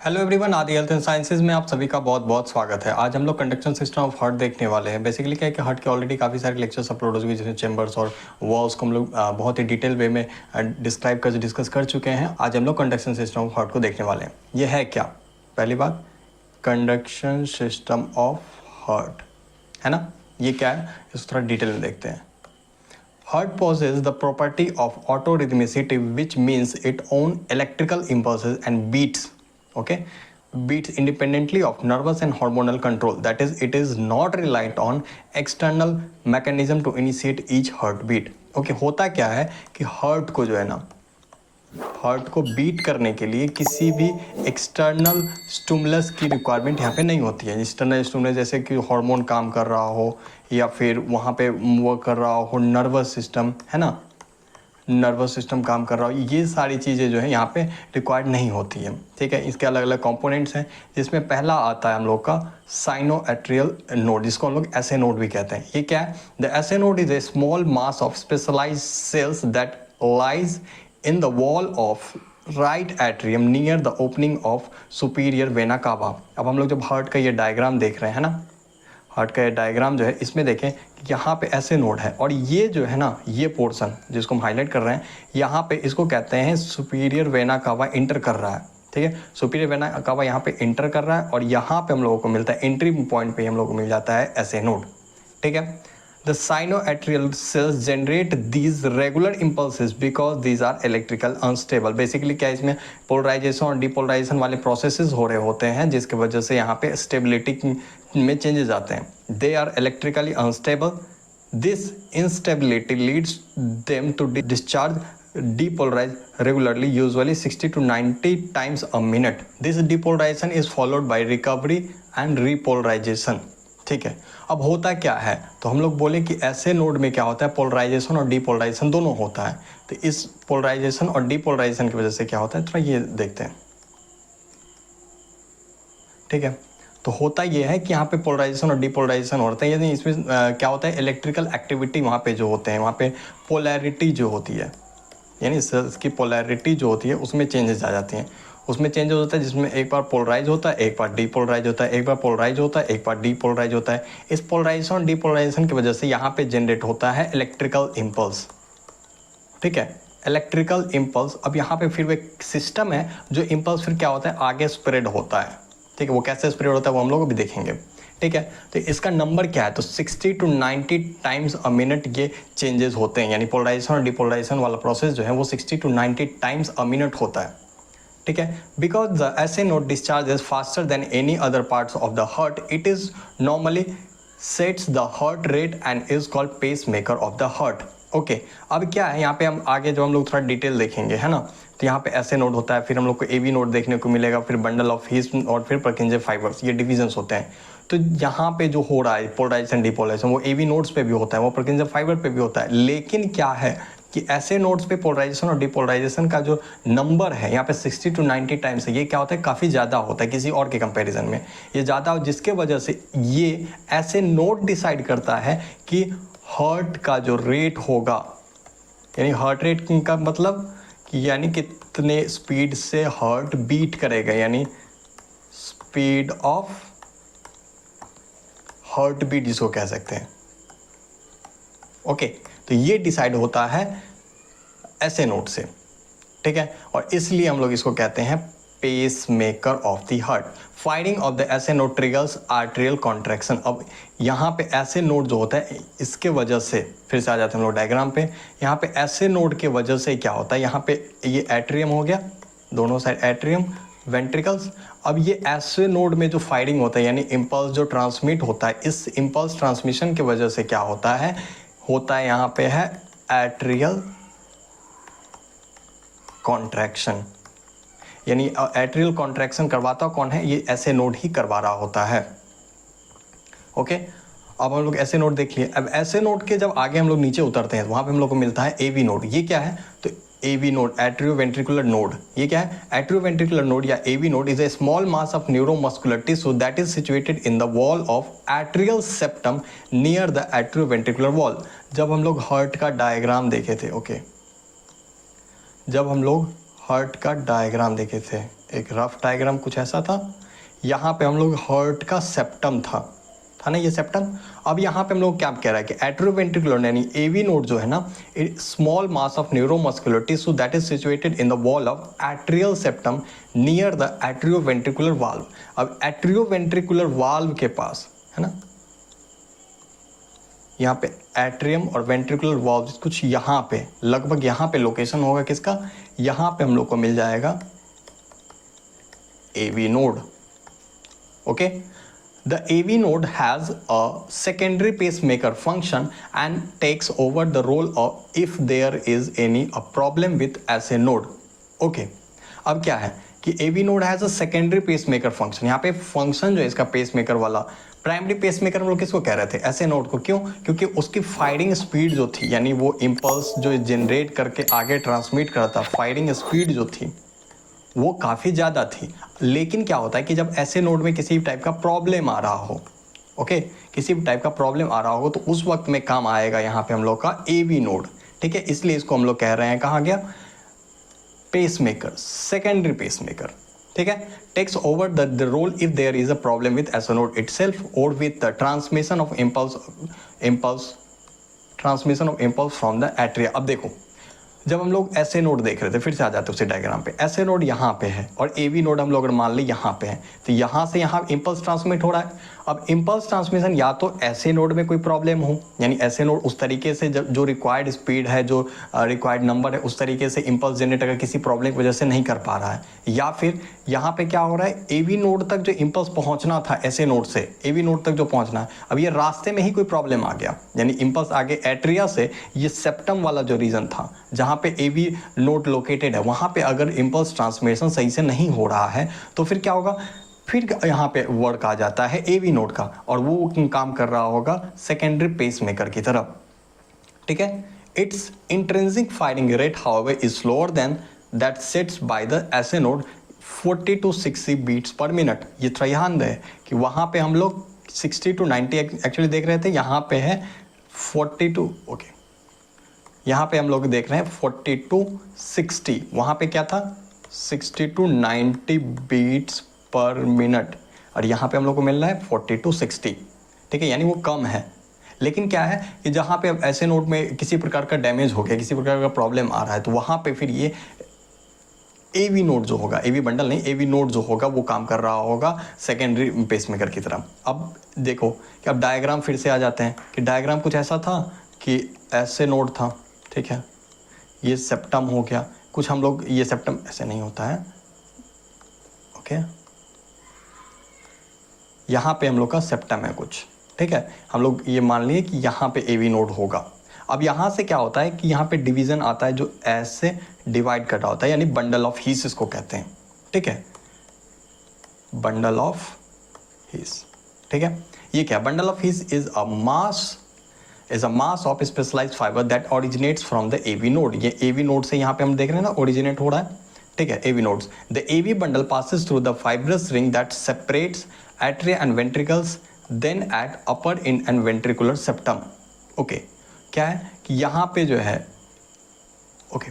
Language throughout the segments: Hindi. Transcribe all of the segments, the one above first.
हेलो एवरीवन, आदि हेल्थ एंड साइंसेज में आप सभी का बहुत बहुत स्वागत है। आज हम लोग कंडक्शन सिस्टम ऑफ हार्ट देखने वाले हैं। बेसिकली क्या है कि हार्ट के ऑलरेडी काफ़ी सारे लेक्चर्स अपलोड हो चुके हैं, जिसमें चैम्बर्स और वॉल्स को हम लोग बहुत ही डिटेल वे में डिस्कस कर चुके हैं। आज हम लोग कंडक्शन सिस्टम ऑफ हार्ट को देखने वाले हैं। ये है क्या? पहली बात, कंडक्शन सिस्टम ऑफ हार्ट है ना, ये क्या है इसको थोड़ा डिटेल में देखते हैं। Heart possesses the property of autorhythmicity, which means it owns electrical impulses and beats. Okay, beats independently of nervous and hormonal control. That is, it is not reliant on external mechanism to initiate each heartbeat. Okay, होता क्या है कि हार्ट को जो है ना, हार्ट को बीट करने के लिए किसी भी एक्सटर्नल स्टिमुलस की रिक्वायरमेंट यहाँ पे नहीं होती है। एक्सटर्नल स्टिमुलस जैसे कि हार्मोन काम कर रहा हो या फिर वहाँ पे वर्क कर रहा हो नर्वस सिस्टम, है ना, नर्वस सिस्टम काम कर रहा हो, ये सारी चीज़ें जो है यहाँ पे रिक्वायर्ड नहीं होती है। ठीक है, इसके अलग अलग कंपोनेंट्स हैं, जिसमें पहला आता है हम लोग का साइनोएट्रियल नोड, जिसको हम लोग एसए नोड भी कहते हैं। ये क्या है? The SA node is a small mass of specialised cells that lies in the wall of right atrium near the opening of superior vena cava। अब हम लोग जब हार्ट का ये डायग्राम देख रहे हैं ना, हार्ट का ये डायग्राम जो है, इसमें देखें कि यहाँ पे ऐसे नोड है और ये जो है ना, ये पोर्शन जिसको हम हाईलाइट कर रहे हैं, यहाँ पे इसको कहते हैं सुपीरियर वेना कावा इंटर कर रहा है। ठीक है, सुपीरियर वेना कावा यहाँ पे इंटर कर रहा है और यहाँ पे हम लोगों को मिलता है, एंट्री पॉइंट पे हम लोगों को मिल जाता है ऐसे नोड। ठीक है, the sinoatrial cells generate these regular impulses because these are electrical unstable। Basically क्या इसमें पोलराइजेशन और डिपोलराइजेशन वाले प्रोसेसेस हो रहे होते हैं, जिसकी वजह से यहाँ पे स्टेबिलिटी में चेंजेस आते हैं। They are electrically unstable. This instability leads them to discharge depolarize regularly, usually 60 to 90 times a minute। this depolarization is followed by recovery and repolarization। ठीक है, अब होता क्या है, तो हम लोग बोले कि ऐसे नोड में क्या होता है, पोलराइजेशन और डीपोलराइजेशन दोनों होता है। तो इस पोलराइजेशन और डीपोलराइजेशन की वजह से क्या होता है, थोड़ा ये देखते हैं। ठीक है, तो होता ये है कि यहाँ पे पोलराइजेशन और डीपोलराइजेशन होता है, यानी इसमें क्या होता है, इलेक्ट्रिकल एक्टिविटी वहाँ पे जो होते हैं, वहाँ पे पोलैरिटी जो होती है, यानी इसकी पोलैरिटी जो होती है उसमें चेंजेस आ जाती हैं। उसमें चेंज होता है, जिसमें एक बार पोलराइज होता है, एक बार डीपोलराइज होता है, एक बार पोलराइज होता है, एक बार डीपोलराइज होता है। इस पोलराइजेशन और डीपोलराइजेशन की वजह से यहाँ पे जनरेट होता है इलेक्ट्रिकल इम्पल्स। ठीक है, इलेक्ट्रिकल इम्पल्स। अब यहाँ पे फिर एक सिस्टम है जो इम्पल्स फिर क्या होता है, आगे स्प्रेड होता है। ठीक है, वो कैसे स्प्रेड होता है वो हम लोग भी देखेंगे। ठीक है, तो इसका नंबर क्या है, तो 60 to 90 टाइम्स अ मिनट ये चेंजेस होते हैं, यानी पोलराइजेशन और डिपोलराइजेशन वाला प्रोसेस जो है वो 60 to 90 टाइम्स अ मिनट होता है। ठीक है, because the SA node discharges faster than any other parts of the heart, it is normally sets the heart rate and is called pace maker of the heart. Okay, अब क्या है यहाँ पे, हम आगे जो हम लोग थोड़ा डिटेल देखेंगे, है ना, तो यहाँ पे ऐसे नोड होता है, फिर हम लोग को एवी नोड देखने को मिलेगा, फिर बंडल ऑफ हीस और फिर परकिंजे फाइबर्स, ये डिविजन्स होते हैं। तो यहाँ पे जो हो रहा है पोलराइजेशन डिपोलराइजेशन, वो एवी नोड्स पे भी होता है, वो परकिंजे फाइबर पे भी होता है। लेकिन क्या है कि ऐसे नोड्स पे पोलराइजेशन और डिपोलराइजेशन का जो नंबर है यहाँ पे 60 to 90 टाइम्स है, ये क्या होता है, काफ़ी ज़्यादा होता है किसी और के कंपैरिजन में, ये ज़्यादा हो, जिसके वजह से ये ऐसे नोड डिसाइड करता है कि हार्ट का जो रेट होगा, यानी हार्ट रेट का मतलब कि यानी कितने स्पीड से हार्ट बीट करेगा, यानी स्पीड ऑफ हार्ट बीट जिसको कह सकते हैं। ओके, तो ये डिसाइड होता है ऐसे नोड से। ठीक है, और इसलिए हम लोग इसको कहते हैं pace maker of the heart. Firing of the SA node triggers arterial contraction. अब यहाँ पे ऐसे नोड जो होता है, इसके वजह से फिर से आ जाते हैं हम लोग डायग्राम पे। यहाँ पे ऐसे नोड के वजह से क्या होता है, यहाँ पे ये एट्रियम हो गया, दोनों साइड एट्रियम, वेंट्रिकल्स। अब ये ऐसे नोड में जो फायरिंग होता है, यानी इम्पल्स जो ट्रांसमिट होता है, इस इम्पल्स ट्रांसमिशन की वजह से क्या होता है यहाँ पे है एट्रियल कॉन्ट्रैक्शन, यानी एट्रियल कॉन्ट्रैक्शन करवाता कौन है, ये ऐसे नोड ही करवा रहा होता है। ओके, अब हम लोग ऐसे नोड देख लिए। अब ऐसे नोड के जब आगे हम लोग नीचे उतरते हैं, वहां पे हम लोग को मिलता है एवी नोड। ये क्या है, तो एवी नोड, एट्रियोवेंट्रिकुलर नोड। ये क्या है, एट्रियोवेंट्रिकुलर नोड या AV node is a small mass of neuromuscular tissue that is situated in the wall of atrial septum near the atrioventricular wall. जब हम लोग हार्ट का डायग्राम देखे थे, ओके, जब हम लोग हार्ट का डायग्राम देखे थे, एक रफ डायग्राम कुछ ऐसा था। यहाँ पे हम लोग हार्ट का सेप्टम था ना ये सेप्टम। अब यहाँ पे हम लोग क्या कह रहा है कि एट्रियोवेंट्रिकुलर यानी एवी नोड जो है ना, small mass of neuromuscular tissue that is situated in the wall of atrial septum near the atrioventricular valve. अब एट्रियोवेंट्रिकुलर वाल्व के पास है ना, यहाँ पे एट्रियम और वेंट्रिकुलर वाल्व कुछ यहाँ पे लगभग यहाँ पे लोकेशन होगा किसका, यहाँ पे हम लोग को मिल जाएगा AV node. Okay, the AV node has a secondary pacemaker function and takes over the role of if there is any a problem with SA node. Okay, अब क्या है कि AV node has a secondary pacemaker function। यहाँ पे फंक्शन जो है इसका पेसमेकर वाला, प्राइमरी पेसमेकर हम लोग किसको कह रहे थे, ऐसे नोड को। क्यों? क्योंकि उसकी फायरिंग स्पीड जो थी, यानी वो इम्पल्स जो जनरेट करके आगे ट्रांसमिट करता, फायरिंग स्पीड जो थी वो काफ़ी ज़्यादा थी। लेकिन क्या होता है कि जब ऐसे नोड में किसी भी टाइप का प्रॉब्लम आ रहा हो, ओके, किसी भी टाइप का प्रॉब्लम आ रहा हो, तो उस वक्त में काम आएगा यहाँ पे हम लोग का AV नोड। ठीक है, इसलिए इसको हम लोग कह रहे हैं, कहाँ गया, पेसमेकर, सेकेंडरी पेसमेकर। ठीक है, takes over the role if there is a problem with SA node itself और with the transmission of impulse from the atria. अब देखो, जब हम लोग ऐसे नोड देख रहे थे, फिर से आ जाते उसी डायग्राम पे, ऐसे नोड यहाँ पे है और AV नोड हम लोग अगर मान ली यहाँ पे है, तो यहाँ से यहाँ इम्पल्स ट्रांसमिट हो रहा है। अब इम्पल्स ट्रांसमिशन या तो ऐसे नोड में कोई प्रॉब्लम हो, यानी ऐसे नोड उस तरीके से जो रिक्वायर्ड स्पीड है, जो रिक्वायर्ड नंबर है, उस तरीके से इम्पल्स जनरेट अगर किसी प्रॉब्लम की वजह से नहीं कर पा रहा है, या फिर यहाँ पे क्या हो रहा है, AV नोड तक जो इम्पल्स पहुँचना था ऐसे नोड से AV नोड तक जो पहुँचना है, अब ये रास्ते में ही कोई प्रॉब्लम आ गया, यानी इम्पल्स आगे एट्रिया से ये सेप्टम वाला जो रीजन था जहाँ पे AV नोड लोकेटेड है, वहाँ पे अगर इम्पल्स ट्रांसमिशन सही से नहीं हो रहा है, तो फिर क्या होगा, फिर यहाँ पे वर्क आ जाता है AV नोड का, और वो काम कर रहा होगा सेकेंडरी पेसमेकर की तरफ। ठीक है, its intrinsic firing rate however is slower than that sets by the SA node 40 to 60 beats per minute. ये थोड़ा ध्यान दें कि वहाँ पे हम लोग 60 to 90 एक्चुअली देख रहे थे, यहाँ पे है 40 to ओके, यहाँ पे हम लोग देख रहे हैं 40 to 60, वहाँ पे क्या था 60 to 90 बीट्स पर मिनट, और यहाँ पे हम लोग को मिल रहा है 40 to 60। ठीक है, यानी वो कम है। लेकिन क्या है कि जहाँ पे अब ऐसे नोड में किसी प्रकार का डैमेज हो गया, किसी प्रकार का प्रॉब्लम आ रहा है, तो वहाँ पे फिर ये AV नोड जो होगा, AV बंडल नहीं, AV नोड जो होगा वो काम कर रहा होगा सेकेंडरी पेसमेकर की तरह। अब देखो कि अब डायग्राम फिर से आ जाते हैं कि डायग्राम कुछ ऐसा था कि ऐसे नोड था, ठीक है, ये सेप्टम हो गया, कुछ हम लोग, ये सेप्टम ऐसे नहीं होता है, ओके, यहाँ पे हम लोग का सेप्टम है कुछ, ठीक है, हम लोग ये मान लिए कि यहाँ पे AV नोड होगा। अब यहाँ से क्या होता है कि यहाँ पे डिवीजन आता है जो ऐसे डिवाइड करता होता है, यानी बंडल ऑफ हीस इसको कहते हैं। ठीक है, बंडल ऑफ हीस। ठीक है, ये क्या, bundle of His is a mass of specialised fibre that originates from the AV node. ये AV नोड से यहाँ पे हम देख रहे हैं ना, ओरिजिनेट हो रहा है। ठीक है, AV nodes, the AV bundle passes through the fibrous ring that separates atria and ventricles, then at upper in and ventricular septum। Okay, क्या है कि यहाँ पे जो है, ओके,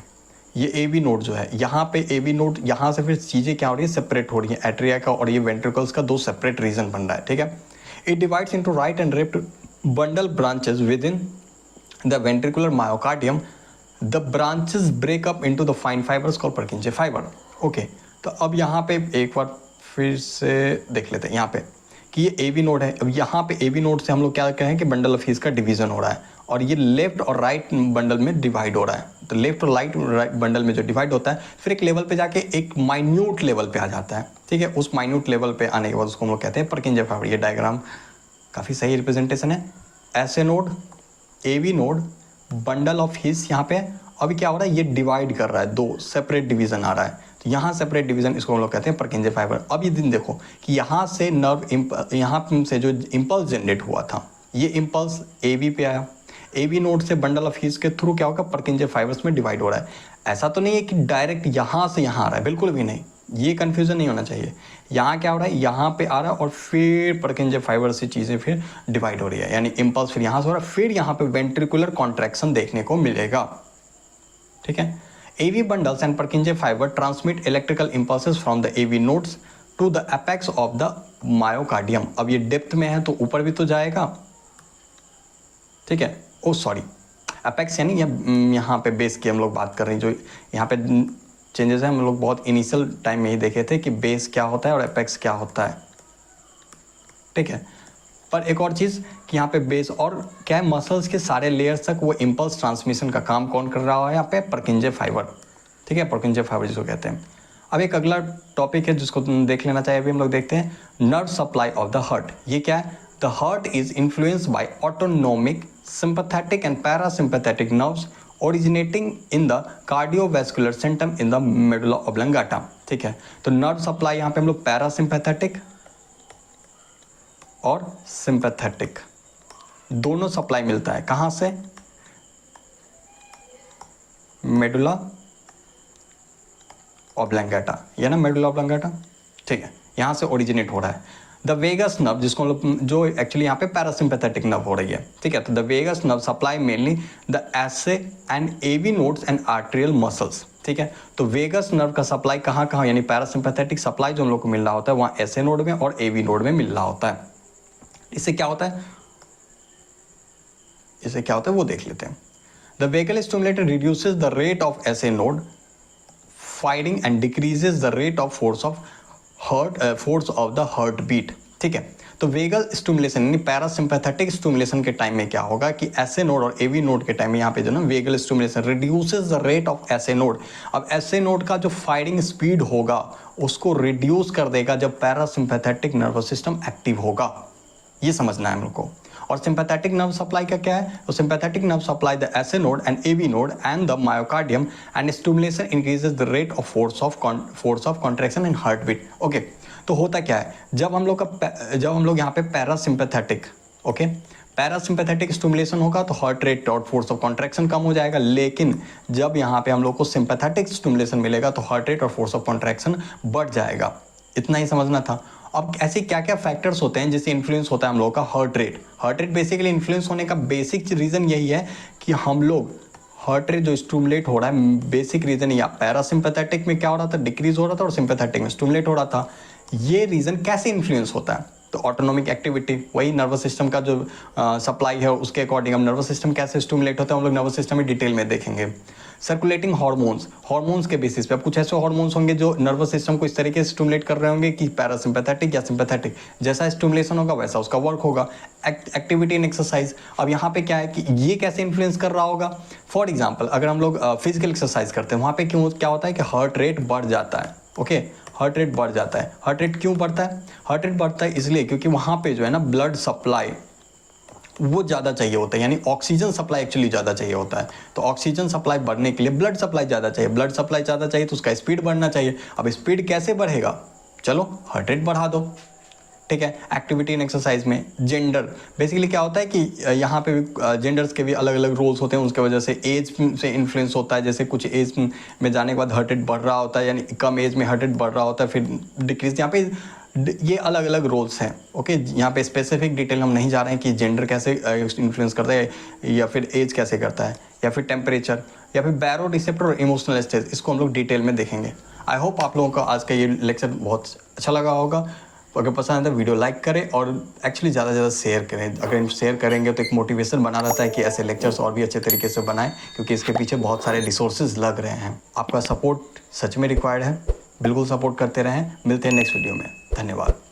ये AV नोड जो है, यहाँ पे AV नोड, यहाँ से फिर चीज़ें क्या हो रही है, सेपरेट हो रही है, एट्रिया का और ये वेंट्रिकल्स का दो सेपरेट रीजन बन रहा है। ठीक है, it divides into right and left bundle branches within the ventricular myocardium. The branches break up into the fine fibres called Purkinje fibre. Okay, तो अब यहाँ पे एक बार फिर से देख लेते हैं यहाँ पे कि ये AV नोड है। अब यहाँ पे AV नोड से हम लोग क्या कहें कि बंडल ऑफ हीस का डिवीजन हो रहा है, और ये लेफ्ट और राइट बंडल में डिवाइड हो रहा है। तो लेफ्ट और राइट बंडल में जो डिवाइड होता है, फिर एक लेवल पे जाके एक माइन्यूट लेवल पे आ जाता है। ठीक है, उस माइन्यूट लेवल पे आने के बाद उसको हम लोग कहते हैं पर्किंजे फाइबर। ये डायग्राम काफ़ी सही रिप्रेजेंटेशन है। ऐसे node, AV node, bundle of his यहाँ पे। अभी क्या हो रहा है, ये डिवाइड कर रहा है, दो सेपरेट डिवीजन आ रहा है, तो यहाँ सेपरेट डिवीजन, इसको हम लोग कहते हैं पर्किंजे फाइबर। अब ये दिन देखो कि यहाँ से नर्व, यहाँ से जो इम्पल्स जनरेट हुआ था, ये इम्पल्स AV पे आया, AV नोड से बंडल ऑफ हीस के थ्रू क्या होगा, पर्किंजे फाइबर्स में डिवाइड हो रहा है। ऐसा तो नहीं है कि डायरेक्ट यहाँ से यहाँ आ रहा है, बिल्कुल भी नहीं, ये कन्फ्यूजन नहीं होना चाहिए। यहाँ क्या हो रहा है, यहाँ पे आ रहा है और फिर पर्किंजे फाइबर से चीज़ें फिर डिवाइड हो रही है, यानी इम्पल्स फिर यहाँ से हो रहा है, फिर यहाँ पे वेंट्रिकुलर कॉन्ट्रैक्शन देखने को मिलेगा। ठीक है, AV bundles and Purkinje fiber transmit electrical impulses from the AV nodes to the apex of the myocardium. अब ये डेप्थ में है तो ऊपर भी तो जाएगा, ठीक है। ओ सॉरी, अपेक्स यानी यहाँ पे बेस की हम लोग बात कर रहे हैं। जो यहाँ पे चेंजेस हैं हम लोग बहुत इनिशियल टाइम में ही देखे थे कि बेस क्या होता है और अपेक्स क्या होता है, ठीक है। पर एक और चीज़ कि यहाँ पे बेस और क्या है, मसल्स के सारे लेयर्स तक वो इम्पल्स ट्रांसमिशन का काम कौन कर रहा है यहाँ पे, Purkinje फाइबर, ठीक है, Purkinje फाइबर जिसको कहते हैं। अब एक अगला टॉपिक है जिसको देख लेना चाहिए, अभी हम लोग देखते हैं nerve supply of the heart. ये क्या है, the heart is influenced by autonomic sympathetic and parasympathetic nerves originating in the cardiovascular system in the medulla oblongata, ठीक है। तो नर्व सप्लाई यहाँ पे हम लोग पैरासिम्पैथेटिक और सिंपैथेटिक दोनों सप्लाई मिलता है, कहाँ से, मेडुला ऑब्लंगेटा, ये ना मेडुला ऑब्लंगेटा, ठीक है, यहाँ से ओरिजिनेट हो रहा है। द वेगस नर्व जिसको जो एक्चुअली यहाँ पे पैरासिम्पैथेटिक नर्व हो रही है, ठीक है। तो the vagus nerve supply mainly the SA and AV nodes and arterial muscles, ठीक है। तो वेगस नर्व का सप्लाई कहाँ कहाँ, यानी पैरासिम्पैथेटिक सप्लाई जो हम लोग को मिल रहा होता है वहाँ एसए नोड में और एवी नोड में मिल रहा होता है। इससे क्या होता है, इससे क्या होता है वो देख लेते हैं। The vagal stimulator reduces the rate of SA node firing and decreases the rate of force of the heart beat, ठीक है। तो वेगल स्टिमुलेशन यानी पैरासिम्पैथेटिक स्टिमुलेशन के टाइम में क्या होगा कि एसए नोड और एवी नोड के टाइम में यहाँ पे जो ना vagal stimulation reduces the rate of SA node. अब एसए नोड का जो फायरिंग स्पीड होगा उसको रिड्यूस कर देगा जब पैरासिम्पैथेटिक नर्वस सिस्टम एक्टिव होगा, ये समझना है हम लोग को। और सिंपैथेटिक नर्व सप्लाई का क्या है, तो sympathetic nerve supply the SA node and AV node and the myocardium and stimulation increases the rate of force of contraction and heart beat. Okay, तो होता क्या है, जब हम लोग यहाँ पे पैरासिम्पैथेटिक, ओके, पैरासिम्पैथेटिक स्टिमुलेशन होगा तो हार्ट रेट और फोर्स ऑफ कॉन्ट्रैक्शन कम हो जाएगा, लेकिन जब यहाँ पे हम लोग को सिंपैथेटिक स्टिमुलेशन मिलेगा तो हार्ट रेट और फोर्स ऑफ कॉन्ट्रैक्शन बढ़ जाएगा। इतना ही समझना था। अब ऐसे क्या क्या फैक्टर्स होते हैं जिससे इन्फ्लुएंस होता है हम लोगों का heart rate. Heart rate basically influence होने का बेसिक रीज़न यही है कि हम लोग हार्ट रेट जो स्टिमुलेट हो रहा है, बेसिक रीज़न या पैरासिम्पैथेटिक में क्या हो रहा था, डिक्रीज हो रहा था, और सिंपैथेटिक में स्टिमुलेट हो रहा था। ये रीज़न कैसे इन्फ्लुएंस होता है, तो ऑटोनोमिक एक्टिविटी, वही नर्वस सिस्टम का जो सप्लाई है उसके अकॉर्डिंग हम नर्वस सिस्टम कैसे स्टिमुलेट होता है हम लोग नर्वस सिस्टम में डिटेल में देखेंगे। सर्कुलेटिंग हार्मोन्स के बेसिस पे अब कुछ ऐसे हार्मोन्स होंगे जो नर्वस सिस्टम को इस तरीके से स्टिमुलेट कर रहे होंगे कि पैरासिम्पैथेटिक या सिंपैथेटिक, जैसा स्टिमुलेशन होगा वैसा उसका वर्क होगा। एक्टिविटी एंड एक्सरसाइज, अब यहाँ पे क्या है कि ये कैसे इन्फ्लुएंस कर रहा होगा। फॉर एग्जाम्पल अगर हम लोग फिजिकल एक्सरसाइज करते हैं वहाँ पे क्या होता है कि हार्ट रेट बढ़ जाता है। ओके, हार्ट रेट बढ़ जाता है। हार्ट रेट क्यों बढ़ता है, हार्ट रेट बढ़ता है इसलिए क्योंकि वहाँ पे जो है ना ब्लड सप्लाई वो ज़्यादा चाहिए होता है, यानी ऑक्सीजन सप्लाई एक्चुअली ज़्यादा चाहिए होता है। तो ऑक्सीजन सप्लाई बढ़ने के लिए ब्लड सप्लाई ज़्यादा चाहिए, ब्लड सप्लाई ज़्यादा चाहिए तो उसका स्पीड बढ़ना चाहिए। अब स्पीड कैसे बढ़ेगा, चलो हार्ट रेट बढ़ा दो, ठीक है। एक्टिविटी एंड एक्सरसाइज में जेंडर, बेसिकली क्या होता है कि यहाँ पे भी जेंडर्स के भी अलग अलग रोल्स होते हैं, उसके वजह से एज से इन्फ्लुएंस होता है। जैसे कुछ एज में जाने के बाद हार्ट रेट बढ़ रहा होता है, यानी कम एज में हार्ट रेट बढ़ रहा होता है, फिर डिक्रीज, यहाँ पे ये अलग अलग रोल्स हैं। ओके, यहाँ पे स्पेसिफिक डिटेल हम नहीं जा रहे हैं कि जेंडर कैसे इन्फ्लुएंस करता है या फिर एज कैसे करता है या फिर टेम्परेचर या फिर बैरो रिसेप्टर और इमोशनल स्टेज, इसको हम लोग डिटेल में देखेंगे। आई होप आप लोगों को आज का ये लेक्चर बहुत अच्छा लगा होगा। अगर पसंद है तो वीडियो लाइक करें और एक्चुअली ज़्यादा से ज़्यादा शेयर करें। अगर शेयर करेंगे तो एक मोटिवेशन बना रहता है कि ऐसे लेक्चर्स और भी अच्छे तरीके से बनाएं, क्योंकि इसके पीछे बहुत सारे रिसोर्सेज लग रहे हैं। आपका सपोर्ट सच में रिक्वायर्ड है, बिल्कुल सपोर्ट करते रहें। मिलते हैं नेक्स्ट वीडियो में, धन्यवाद।